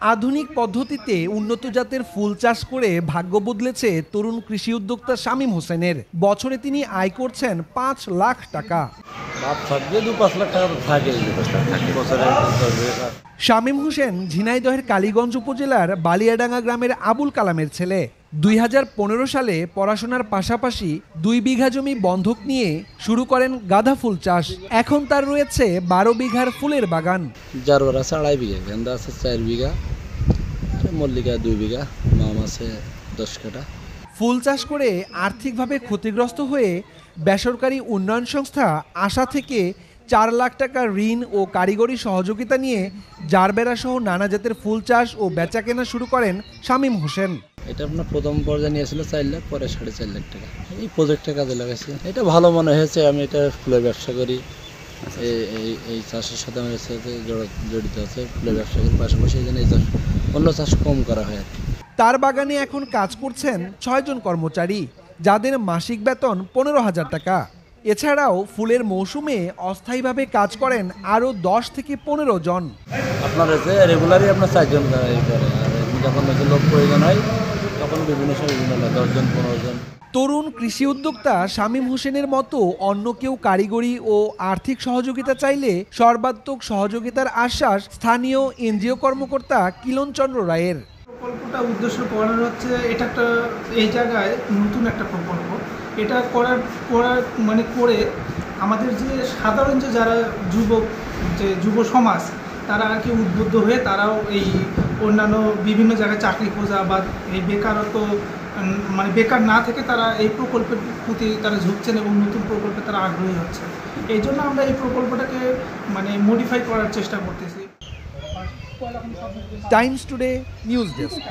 আধুনিক পদ্ধতিতে উন্নত জাতের ফুল চাষ করে ভাগ্য বদলেছে তরুণ কৃষি উদ্যোক্তা শামীম হোসেনের। বছরে তিনি আয় করছেন ৫ লাখ টাকা। শামীম হোসেন ঝিনাইদহের কালীগঞ্জ উপজেলার বালিয়াডাঙ্গা গ্রামের আবুল কালামের ছেলে। ২০১৫ সালে পড়াশোনার পাশাপাশি ২ বিঘা জমি বন্ধক নিয়ে শুরু করেন গাঁদা ফুল চাষ। এখন তার রয়েছে ১২ বিঘার ফুলের বাগান। জারবার আছে ২.৫ বিঘা, গেন্দা আছে ৪ বিঘা, মল্লিকা ২ বিঘা, মাম আছে ১০ কাঠা। ফুল চাষ করে আর্থিকভাবে ক্ষতিগ্রস্ত হয়ে বেসরকারি উন্নয়ন সংস্থা আশা থেকে ৪ লাখ টাকা ঋণ ও কারিগরি সহযোগিতা নিয়ে জারবেরা সহ নানা জাতের ফুল চাষ ও বেচাকেনা শুরু করেন শামীম হোসেন। এটা আপনার প্রথম পর্যায়ে নিয়েছিল ৪ লাখ, পরে ৪.৫ লাখ টাকা। এই প্রজেক্টে কাজে লাগাইছি। এটা ভালো মনে হয়েছে। আমি এটা ফুলের ব্যবসা করি, এই চাষের সাথে আমার সাথে জড়িত আছে। ফুলের ব্যবসা করি পাশাপাশি, এই জন্য এই চাষ অন্য চাষ কম করা হয় আর কি। তার বাগানে এখন কাজ করছেন ৬ জন কর্মচারী, যাদের মাসিক বেতন ১৫,০০০ টাকা। এছাড়াও ফুলের মৌসুমে অস্থায়ীভাবে কাজ করেন আরও ১০ থেকে ১৫ জন। আপনার হচ্ছে রেগুলারই আপনার ৪ জন করে, আর যখন লোক প্রয়োজন হয় তখন বিভিন্ন সময় বিভিন্ন ১০ জন ১৫ জন। তরুণ কৃষি উদ্যোক্তা শামীম হোসেনের মতো অন্য কেউ কারিগরি ও আর্থিক সহযোগিতা চাইলে সর্বাত্মক সহযোগিতার আশ্বাস স্থানীয় এনজিও কর্মকর্তা কিলনচন্দ্র রায়ের। প্রকল্পটা উদ্দেশ্য করার হচ্ছে, এটা একটা এই জায়গায় নতুন একটা প্রকল্প। এটা করার করে আমাদের যে সাধারণ যে যারা যুব সমাজ, তারা আর কি উদ্বুদ্ধ হয়ে তারাও এই অন্যান্য বিভিন্ন জায়গায় চাকরি খোঁজা বা এই বেকারত্ব বেকার না থেকে তারা এই প্রকল্পের প্রতি তারা ঝুঁকছেন এবং নতুন প্রকল্পে তারা আগ্রহী হচ্ছে। এই জন্য আমরা এই প্রকল্পটাকে মডিফাই করার চেষ্টা করতেছি। Times today news desk.